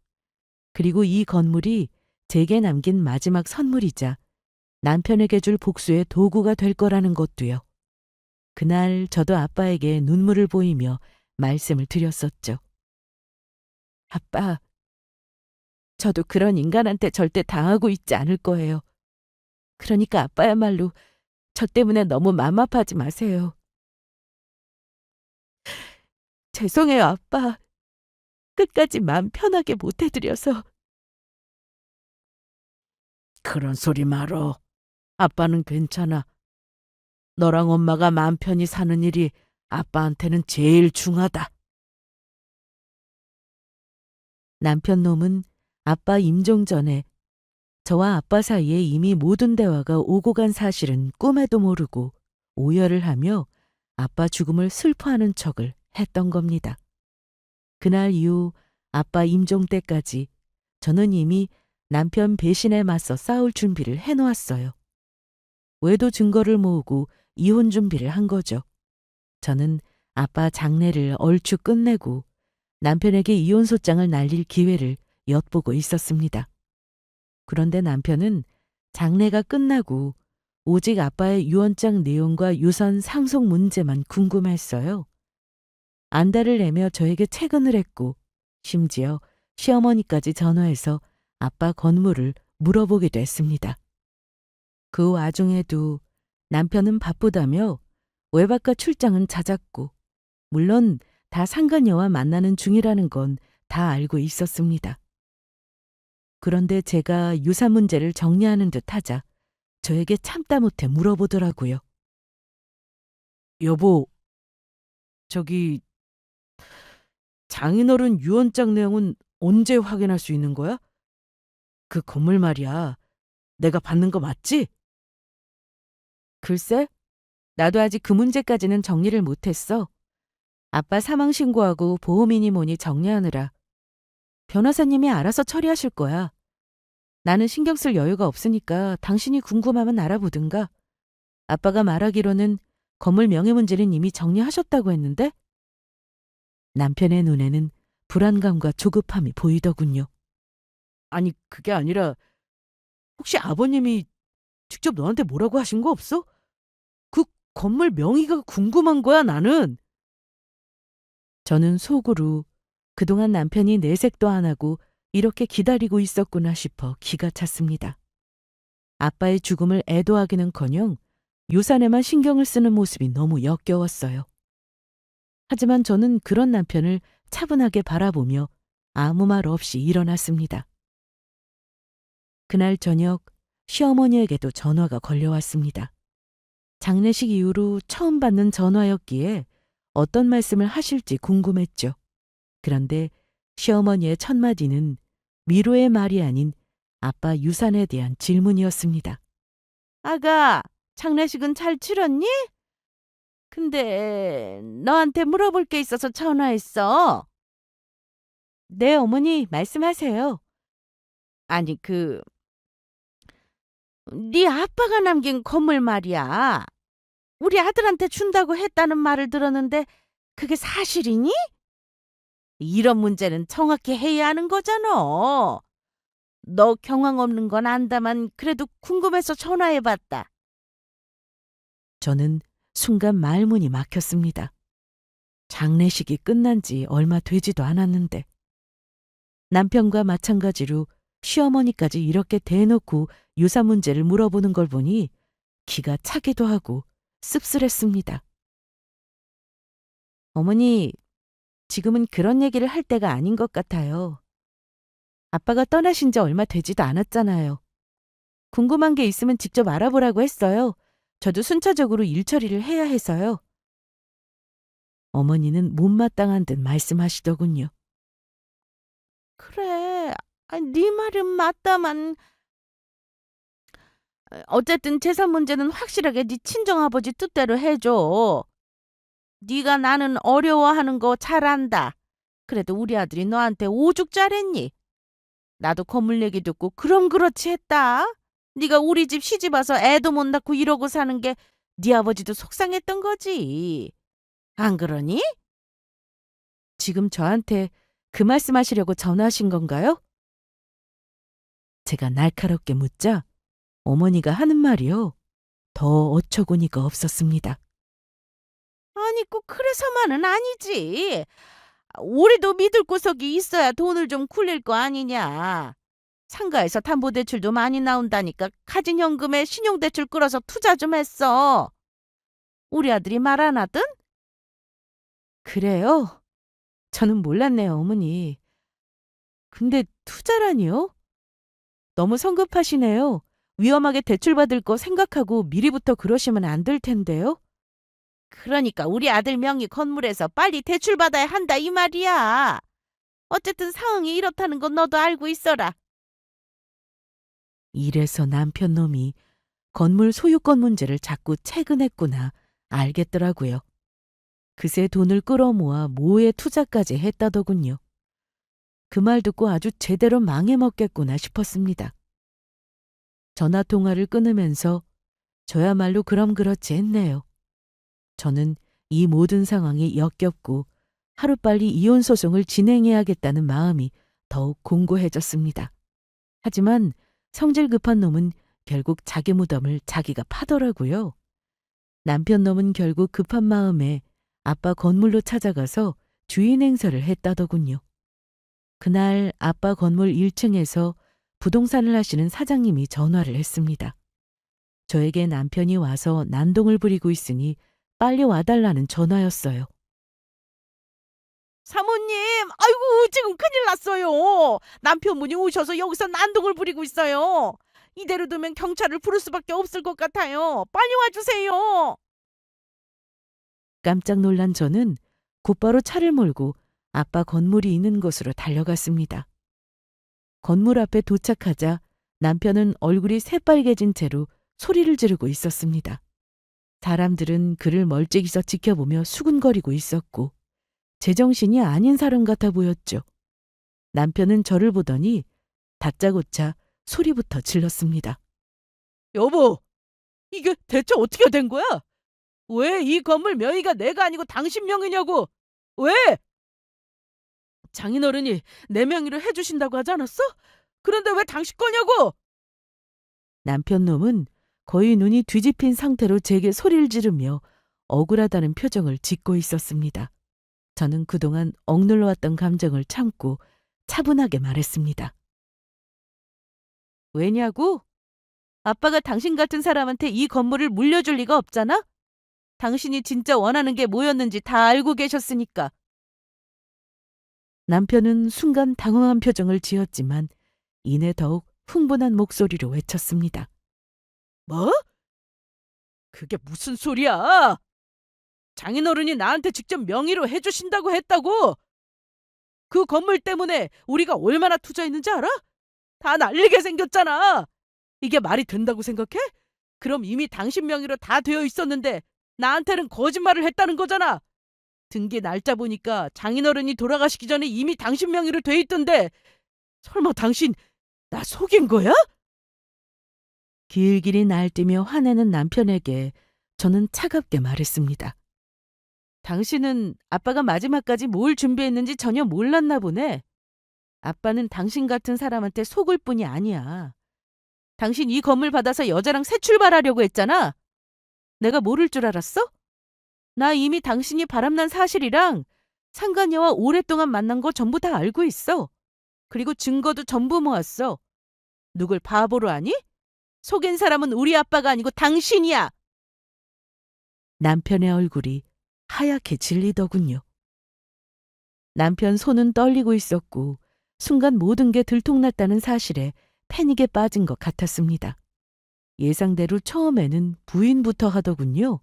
그리고 이 건물이 제게 남긴 마지막 선물이자 남편에게 줄 복수의 도구가 될 거라는 것도요. 그날 저도 아빠에게 눈물을 보이며 말씀을 드렸었죠. 아빠, 저도 그런 인간한테 절대 당하고 있지 않을 거예요. 그러니까 아빠야말로 저 때문에 너무 맘 아파하지 마세요. 죄송해요, 아빠. 끝까지 마음 편하게 못 해드려서. 그런 소리 말어. 아빠는 괜찮아. 너랑 엄마가 마음 편히 사는 일이 아빠한테는 제일 중하다. 남편 놈은 아빠 임종 전에 저와 아빠 사이에 이미 모든 대화가 오고 간 사실은 꿈에도 모르고 오열을 하며 아빠 죽음을 슬퍼하는 척을 했던 겁니다. 그날 이후 아빠 임종 때까지 저는 이미 남편 배신에 맞서 싸울 준비를 해놓았어요. 외도 증거를 모으고 이혼 준비를 한 거죠. 저는 아빠 장례를 얼추 끝내고 남편에게 이혼 소장을 날릴 기회를 엿보고 있었습니다. 그런데 남편은 장례가 끝나고 오직 아빠의 유언장 내용과 유선 상속 문제만 궁금했어요. 안달을 내며 저에게 채근을 했고 심지어 시어머니까지 전화해서 아빠 건물을 물어보기도 했습니다. 그 와중에도 남편은 바쁘다며 외박과 출장은 잦았고 물론 다 상간녀와 만나는 중이라는 건 다 알고 있었습니다. 그런데 제가 유산 문제를 정리하는 듯 하자 저에게 참다 못해 물어보더라고요. 여보, 저기 장인어른 유언장 내용은 언제 확인할 수 있는 거야? 그 건물 말이야. 내가 받는 거 맞지? 글쎄, 나도 아직 그 문제까지는 정리를 못했어. 아빠 사망 신고하고 보험이니 뭐니 정리하느라. 변호사님이 알아서 처리하실 거야. 나는 신경 쓸 여유가 없으니까 당신이 궁금하면 알아보든가. 아빠가 말하기로는 건물 명의 문제는 이미 정리하셨다고 했는데? 남편의 눈에는 불안감과 조급함이 보이더군요. 아니, 그게 아니라 혹시 아버님이 직접 너한테 뭐라고 하신 거 없어? 그 건물 명의가 궁금한 거야, 나는. 저는 속으로 그동안 남편이 내색도 안 하고 이렇게 기다리고 있었구나 싶어 기가 찼습니다. 아빠의 죽음을 애도하기는커녕 유산에만 신경을 쓰는 모습이 너무 역겨웠어요. 하지만 저는 그런 남편을 차분하게 바라보며 아무 말 없이 일어났습니다. 그날 저녁 시어머니에게도 전화가 걸려왔습니다. 장례식 이후로 처음 받는 전화였기에 어떤 말씀을 하실지 궁금했죠. 그런데 시어머니의 첫 마디는 위로의 말이 아닌 아빠 유산에 대한 질문이었습니다. 아가, 장례식은 잘 치렀니? 근데 너한테 물어볼 게 있어서 전화했어. 네, 어머니 말씀하세요. 아니, 네 아빠가 남긴 건물 말이야. 우리 아들한테 준다고 했다는 말을 들었는데 그게 사실이니? 이런 문제는 정확히 해야 하는 거잖아. 너 경황 없는 건 안다만 그래도 궁금해서 전화해봤다. 저는 순간 말문이 막혔습니다. 장례식이 끝난 지 얼마 되지도 않았는데 남편과 마찬가지로 시어머니까지 이렇게 대놓고 유산 문제를 물어보는 걸 보니 기가 차기도 하고 씁쓸했습니다. 어머니, 지금은 그런 얘기를 할 때가 아닌 것 같아요. 아빠가 떠나신 지 얼마 되지도 않았잖아요. 궁금한 게 있으면 직접 알아보라고 했어요. 저도 순차적으로 일 처리를 해야 해서요. 어머니는 못마땅한 듯 말씀하시더군요. 그래, 아니, 네 말은 맞다만 어쨌든 재산 문제는 확실하게 네 친정아버지 뜻대로 해줘. 네가 나는 어려워하는 거 잘 안다. 그래도 우리 아들이 너한테 오죽 잘했니? 나도 건물 얘기 듣고 그럼 그렇지 했다. 네가 우리 집 시집 와서 애도 못 낳고 이러고 사는 게 네 아버지도 속상했던 거지. 안 그러니? 지금 저한테 그 말씀하시려고 전화하신 건가요? 제가 날카롭게 묻자 어머니가 하는 말이요. 더 어처구니가 없었습니다. 아니 꼭 그래서만은 아니지. 우리도 믿을 구석이 있어야 돈을 좀 굴릴 거 아니냐. 상가에서 담보대출도 많이 나온다니까 가진현금에 신용대출 끌어서 투자 좀 했어. 우리 아들이 말 안 하든? 그래요? 저는 몰랐네요, 어머니. 근데 투자라니요? 너무 성급하시네요. 위험하게 대출받을 거 생각하고 미리부터 그러시면 안 될 텐데요. 그러니까 우리 아들 명의 건물에서 빨리 대출받아야 한다 이 말이야. 어쨌든 상황이 이렇다는 건 너도 알고 있어라. 이래서 남편 놈이 건물 소유권 문제를 자꾸 채근했구나 알겠더라고요. 그새 돈을 끌어모아 모에 투자까지 했다더군요. 그 말 듣고 아주 제대로 망해먹겠구나 싶었습니다. 전화 통화를 끊으면서 저야말로 그럼 그렇지 했네요. 저는 이 모든 상황이 역겹고 하루빨리 이혼 소송을 진행해야겠다는 마음이 더욱 공고해졌습니다. 하지만 성질 급한 놈은 결국 자기 무덤을 자기가 파더라고요. 남편 놈은 결국 급한 마음에 아빠 건물로 찾아가서 주인 행세를 했다더군요. 그날 아빠 건물 1층에서 부동산을 하시는 사장님이 전화를 했습니다. 저에게 남편이 와서 난동을 부리고 있으니 빨리 와달라는 전화였어요. 사모님, 아이고 지금 큰일 났어요. 남편분이 오셔서 여기서 난동을 부리고 있어요. 이대로 두면 경찰을 부를 수밖에 없을 것 같아요. 빨리 와주세요. 깜짝 놀란 저는 곧바로 차를 몰고 아빠 건물이 있는 곳으로 달려갔습니다. 건물 앞에 도착하자 남편은 얼굴이 새빨개진 채로 소리를 지르고 있었습니다. 사람들은 그를 멀찍이서 지켜보며 수군거리고 있었고 제정신이 아닌 사람 같아 보였죠. 남편은 저를 보더니 다짜고짜 소리부터 질렀습니다. 여보, 이게 대체 어떻게 된 거야? 왜 이 건물 명의가 내가 아니고 당신 명의냐고? 왜? 장인어른이 내 명의로 해주신다고 하지 않았어? 그런데 왜 당신 거냐고? 남편 놈은 거의 눈이 뒤집힌 상태로 제게 소리를 지르며 억울하다는 표정을 짓고 있었습니다. 저는 그동안 억눌러왔던 감정을 참고 차분하게 말했습니다. 왜냐고? 아빠가 당신 같은 사람한테 이 건물을 물려줄 리가 없잖아? 당신이 진짜 원하는 게 뭐였는지 다 알고 계셨으니까. 남편은 순간 당황한 표정을 지었지만 이내 더욱 흥분한 목소리로 외쳤습니다. 뭐? 그게 무슨 소리야? 장인어른이 나한테 직접 명의로 해주신다고 했다고? 그 건물 때문에 우리가 얼마나 투자했는지 알아? 다 날리게 생겼잖아. 이게 말이 된다고 생각해? 그럼 이미 당신 명의로 다 되어 있었는데 나한테는 거짓말을 했다는 거잖아. 등기 날짜 보니까 장인어른이 돌아가시기 전에 이미 당신 명의로 돼 있던데 설마 당신 나 속인 거야? 길길이 날뛰며 화내는 남편에게 저는 차갑게 말했습니다. 당신은 아빠가 마지막까지 뭘 준비했는지 전혀 몰랐나 보네. 아빠는 당신 같은 사람한테 속을 뿐이 아니야. 당신 이 건물 받아서 여자랑 새 출발하려고 했잖아. 내가 모를 줄 알았어? 나 이미 당신이 바람난 사실이랑 상간녀와 오랫동안 만난 거 전부 다 알고 있어. 그리고 증거도 전부 모았어. 누굴 바보로 아니? 속인 사람은 우리 아빠가 아니고 당신이야. 남편의 얼굴이 하얗게 질리더군요. 남편 손은 떨리고 있었고 순간 모든 게 들통났다는 사실에 패닉에 빠진 것 같았습니다. 예상대로 처음에는 부인부터 하더군요.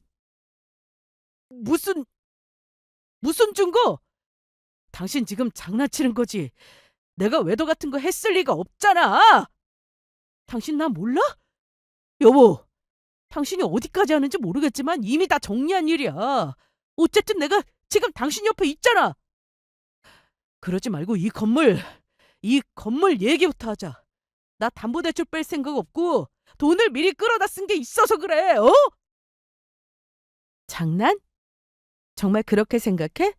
무슨 증거? 당신 지금 장난치는 거지. 내가 외도 같은 거 했을 리가 없잖아. 당신 나 몰라? 여보, 당신이 어디까지 하는지 모르겠지만 이미 다 정리한 일이야. 어쨌든 내가 지금 당신 옆에 있잖아. 그러지 말고 이 건물 얘기부터 하자. 나 담보대출 뺄 생각 없고 돈을 미리 끌어다 쓴 게 있어서 그래. 어? 장난? 정말 그렇게 생각해?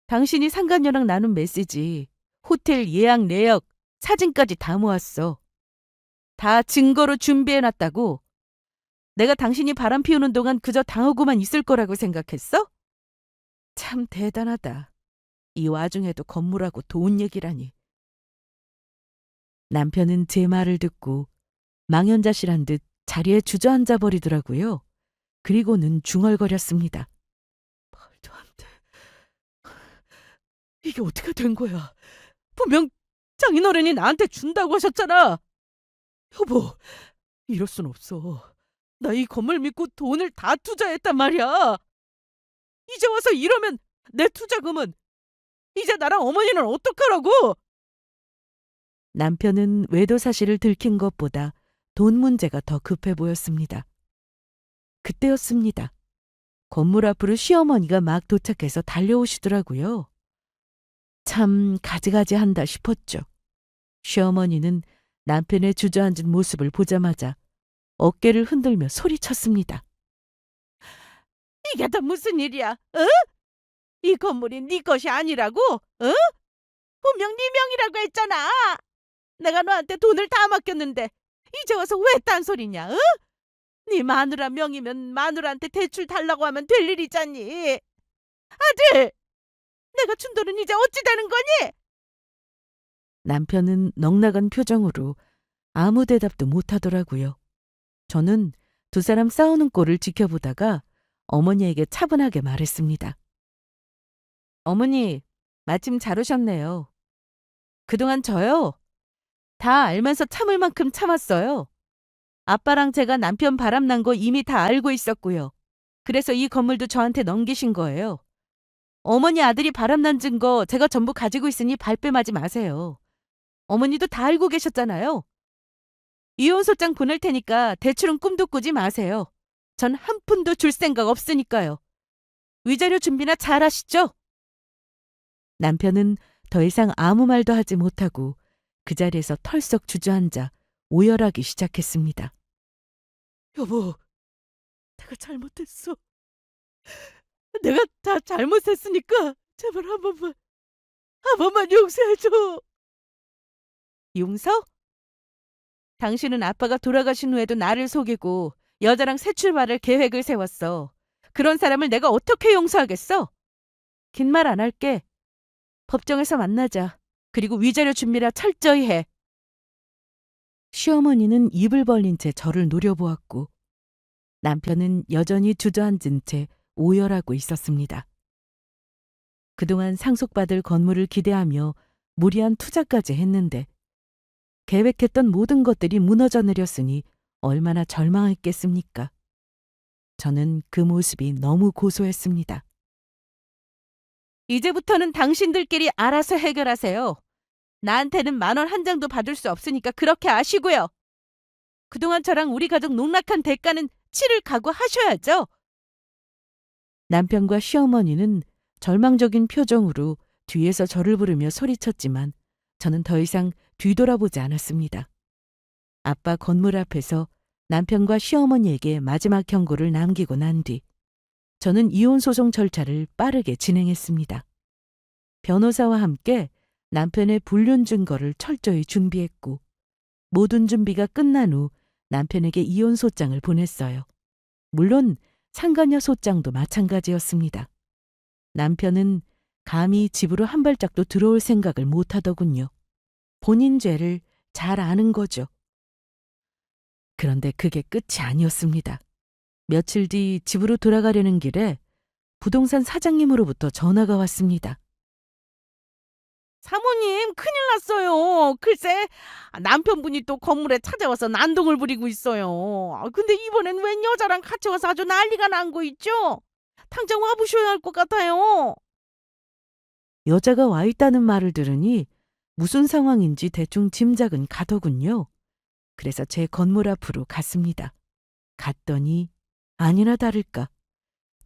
당신이 상간녀랑 나눈 메시지, 호텔 예약 내역, 사진까지 다 모았어. 다 증거로 준비해놨다고. 내가 당신이 바람 피우는 동안 그저 당하고만 있을 거라고 생각했어? 참 대단하다. 이 와중에도 건물하고 돈 얘기라니. 남편은 제 말을 듣고 망연자실한 듯 자리에 주저앉아 버리더라고요. 그리고는 중얼거렸습니다. 말도 안 돼. 이게 어떻게 된 거야? 분명 장인어른이 나한테 준다고 하셨잖아. 여보, 이럴 순 없어. 나 이 건물 믿고 돈을 다 투자했단 말이야. 이제 와서 이러면 내 투자금은 이제 나랑 어머니는 어떡하라고? 남편은 외도 사실을 들킨 것보다 돈 문제가 더 급해 보였습니다. 그때였습니다. 건물 앞으로 시어머니가 막 도착해서 달려오시더라고요. 참 가지가지한다 싶었죠. 시어머니는 남편의 주저앉은 모습을 보자마자 어깨를 흔들며 소리쳤습니다. 이게 다 무슨 일이야? 어? 이 건물이 네 것이 아니라고? 어? 분명 네 명이라고 했잖아. 내가 너한테 돈을 다 맡겼는데 이제 와서 왜 딴소리냐? 어? 네 마누라 명이면 마누라한테 대출 달라고 하면 될 일이잖니. 아들! 내가 준 돈은 이제 어찌 되는 거니? 남편은 넉나간 표정으로 아무 대답도 못하더라고요. 저는 두 사람 싸우는 꼴을 지켜보다가 어머니에게 차분하게 말했습니다. 어머니, 마침 잘 오셨네요. 그동안 저요. 다 알면서 참을 만큼 참았어요. 아빠랑 제가 남편 바람난 거 이미 다 알고 있었고요. 그래서 이 건물도 저한테 넘기신 거예요. 어머니 아들이 바람난 증거 제가 전부 가지고 있으니 발뺌하지 마세요. 어머니도 다 알고 계셨잖아요. 이혼소장 보낼 테니까 대출은 꿈도 꾸지 마세요. 전 한 푼도 줄 생각 없으니까요. 위자료 준비나 잘 하시죠? 남편은 더 이상 아무 말도 하지 못하고 그 자리에서 털썩 주저앉아 오열하기 시작했습니다. 여보, 내가 잘못했어. 내가 다 잘못했으니까 제발 한 번만 용서해줘. 용서? 당신은 아빠가 돌아가신 후에도 나를 속이고 여자랑 새 출발할 계획을 세웠어. 그런 사람을 내가 어떻게 용서하겠어? 긴 말 안 할게. 법정에서 만나자. 그리고 위자료 준비라 철저히 해. 시어머니는 입을 벌린 채 저를 노려보았고 남편은 여전히 주저앉은 채 오열하고 있었습니다. 그동안 상속받을 건물을 기대하며 무리한 투자까지 했는데 계획했던 모든 것들이 무너져 내렸으니 얼마나 절망했겠습니까? 저는 그 모습이 너무 고소했습니다. 이제부터는 당신들끼리 알아서 해결하세요. 나한테는 10,000원 한 장도 받을 수 없으니까 그렇게 아시고요. 그동안 저랑 우리 가족 농락한 대가는 치를 각오하셔야죠. 남편과 시어머니는 절망적인 표정으로 뒤에서 저를 부르며 소리쳤지만 저는 더 이상 뒤돌아보지 않았습니다. 아빠 건물 앞에서 남편과 시어머니에게 마지막 경고를 남기고 난 뒤 저는 이혼 소송 절차를 빠르게 진행했습니다. 변호사와 함께 남편의 불륜 증거를 철저히 준비했고 모든 준비가 끝난 후 남편에게 이혼 소장을 보냈어요. 물론 상간녀 소장도 마찬가지였습니다. 남편은 감히 집으로 한 발짝도 들어올 생각을 못하더군요. 본인 죄를 잘 아는 거죠. 그런데 그게 끝이 아니었습니다. 며칠 뒤 집으로 돌아가려는 길에 부동산 사장님으로부터 전화가 왔습니다. 사모님, 큰일 났어요. 글쎄, 남편분이 또 건물에 찾아와서 난동을 부리고 있어요. 근데 이번엔 웬 여자랑 같이 와서 아주 난리가 난 거 있죠? 당장 와보셔야 할 것 같아요. 여자가 와 있다는 말을 들으니 무슨 상황인지 대충 짐작은 가더군요. 그래서 제 건물 앞으로 갔습니다. 갔더니 아니나 다를까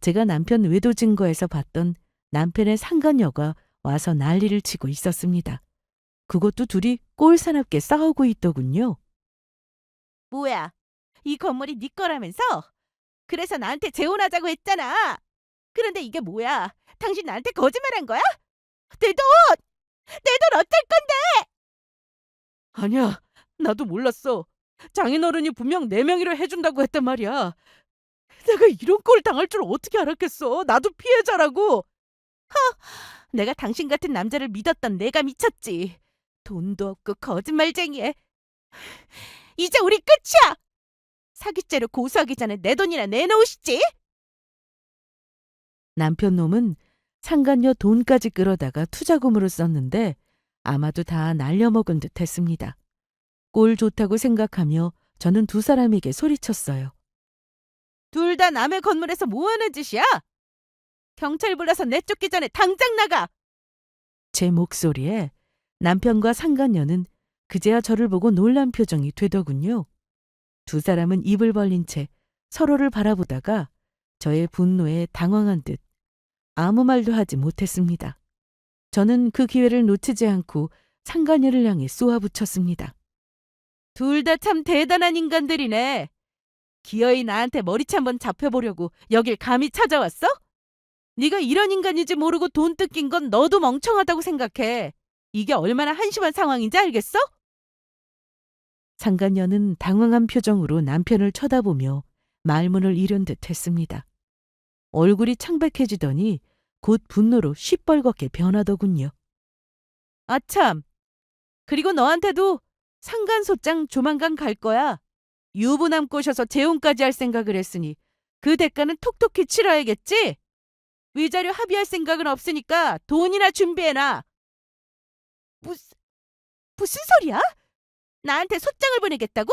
제가 남편 외도 증거에서 봤던 남편의 상간녀가 와서 난리를 치고 있었습니다. 그것도 둘이 꼴사납게 싸우고 있더군요. 뭐야, 이 건물이 네 거라면서? 그래서 나한테 재혼하자고 했잖아. 그런데 이게 뭐야? 당신 나한테 거짓말한 거야? 내 돈! 내 돈 어쩔 건데! 아니야, 나도 몰랐어. 장인어른이 분명 내 명의로 해준다고 했단 말이야. 내가 이런 꼴 당할 줄 어떻게 알았겠어. 나도 피해자라고. 내가 당신 같은 남자를 믿었던 내가 미쳤지. 돈도 없고 거짓말쟁이에. 이제 우리 끝이야! 사기죄로 고소하기 전에 내 돈이나 내놓으시지. 남편 놈은 상간녀 돈까지 끌어다가 투자금으로 썼는데 아마도 다 날려먹은 듯 했습니다. 꼴 좋다고 생각하며 저는 두 사람에게 소리쳤어요. 둘 다 남의 건물에서 뭐하는 짓이야? 경찰 불러서 내쫓기 전에 당장 나가! 제 목소리에 남편과 상간녀는 그제야 저를 보고 놀란 표정이 되더군요. 두 사람은 입을 벌린 채 서로를 바라보다가 저의 분노에 당황한 듯 아무 말도 하지 못했습니다. 저는 그 기회를 놓치지 않고 상간녀를 향해 쏘아붙였습니다. 둘 다 참 대단한 인간들이네. 기어이 나한테 머리채 한번 잡혀보려고 여길 감히 찾아왔어? 네가 이런 인간인지 모르고 돈 뜯긴 건 너도 멍청하다고 생각해. 이게 얼마나 한심한 상황인지 알겠어? 상간녀는 당황한 표정으로 남편을 쳐다보며 말문을 잃은 듯 했습니다. 얼굴이 창백해지더니 곧 분노로 시뻘겋게 변하더군요. 아참, 그리고 너한테도 상간소장 조만간 갈 거야. 유부남 꼬셔서 재혼까지 할 생각을 했으니 그 대가는 톡톡히 치러야겠지? 위자료 합의할 생각은 없으니까 돈이나 준비해놔. 무슨 소리야? 나한테 소장을 보내겠다고?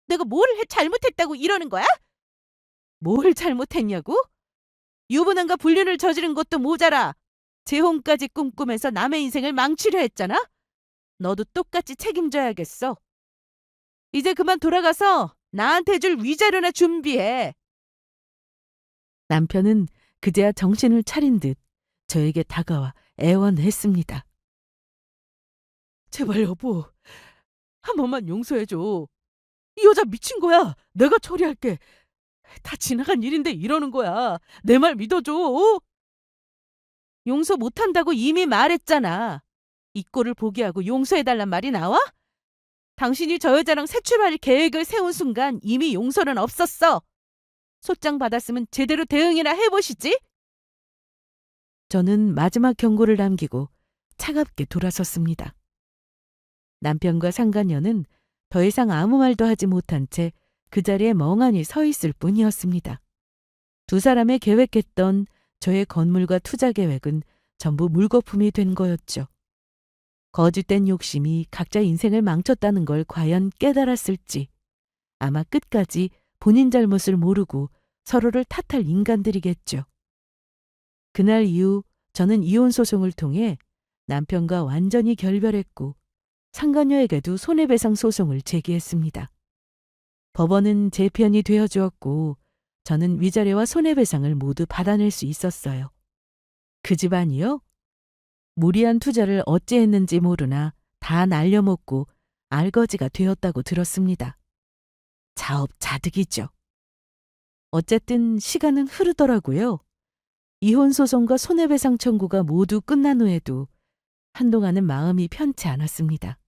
내가 뭘 잘못했다고 이러는 거야? 뭘 잘못했냐고? 유부남과 불륜을 저지른 것도 모자라 재혼까지 꿈꾸면서 남의 인생을 망치려 했잖아? 너도 똑같이 책임져야겠어. 이제 그만 돌아가서 나한테 줄 위자료나 준비해. 남편은 그제야 정신을 차린 듯 저에게 다가와 애원했습니다. 제발 여보, 한 번만 용서해줘. 이 여자 미친 거야. 내가 처리할게. 다 지나간 일인데 이러는 거야. 내 말 믿어줘. 용서 못한다고 이미 말했잖아. 이 꼴을 보게 하고 용서해달란 말이 나와? 당신이 저 여자랑 새 출발 계획을 세운 순간 이미 용서는 없었어. 소장 받았으면 제대로 대응이나 해보시지. 저는 마지막 경고를 남기고 차갑게 돌아섰습니다. 남편과 상간녀는 더 이상 아무 말도 하지 못한 채 그 자리에 멍하니 서 있을 뿐이었습니다. 두 사람의 계획했던 저의 건물과 투자 계획은 전부 물거품이 된 거였죠. 거짓된 욕심이 각자 인생을 망쳤다는 걸 과연 깨달았을지, 아마 끝까지 본인 잘못을 모르고 서로를 탓할 인간들이겠죠. 그날 이후 저는 이혼 소송을 통해 남편과 완전히 결별했고 상간녀에게도 손해배상 소송을 제기했습니다. 법원은 제 편이 되어주었고 저는 위자료와 손해배상을 모두 받아낼 수 있었어요. 그 집안이요? 무리한 투자를 어찌했는지 모르나 다 날려먹고 알거지가 되었다고 들었습니다. 자업자득이죠. 어쨌든 시간은 흐르더라고요. 이혼 소송과 손해배상 청구가 모두 끝난 후에도 한동안은 마음이 편치 않았습니다.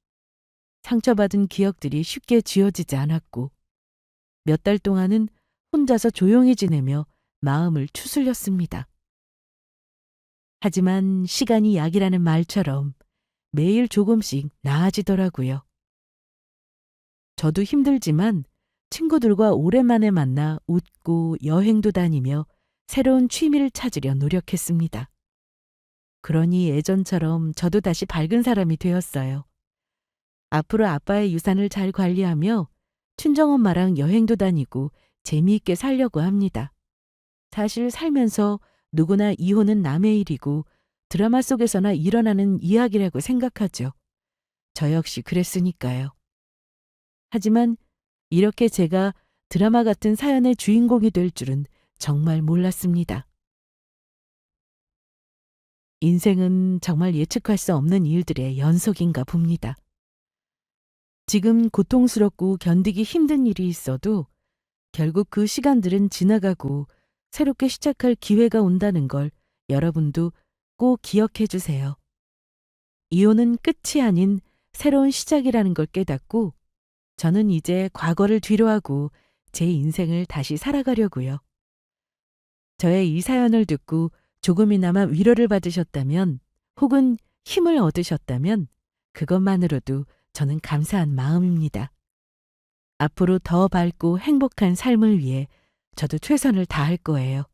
상처받은 기억들이 쉽게 지워지지 않았고 몇 달 동안은 혼자서 조용히 지내며 마음을 추스렸습니다. 하지만 시간이 약이라는 말처럼 매일 조금씩 나아지더라고요. 저도 힘들지만 친구들과 오랜만에 만나 웃고 여행도 다니며 새로운 취미를 찾으려 노력했습니다. 그러니 예전처럼 저도 다시 밝은 사람이 되었어요. 앞으로 아빠의 유산을 잘 관리하며 친정엄마랑 여행도 다니고 재미있게 살려고 합니다. 사실 살면서 누구나 이혼은 남의 일이고 드라마 속에서나 일어나는 이야기라고 생각하죠. 저 역시 그랬으니까요. 하지만 이렇게 제가 드라마 같은 사연의 주인공이 될 줄은 정말 몰랐습니다. 인생은 정말 예측할 수 없는 일들의 연속인가 봅니다. 지금 고통스럽고 견디기 힘든 일이 있어도 결국 그 시간들은 지나가고 새롭게 시작할 기회가 온다는 걸 여러분도 꼭 기억해 주세요. 이혼은 끝이 아닌 새로운 시작이라는 걸 깨닫고 저는 이제 과거를 뒤로하고 제 인생을 다시 살아가려고요. 저의 이 사연을 듣고 조금이나마 위로를 받으셨다면 혹은 힘을 얻으셨다면 그것만으로도 저는 감사한 마음입니다. 앞으로 더 밝고 행복한 삶을 위해 저도 최선을 다할 거예요.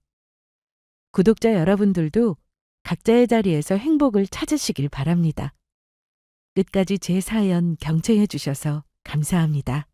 구독자 여러분들도 각자의 자리에서 행복을 찾으시길 바랍니다. 끝까지 제 사연 경청해 주셔서 감사합니다.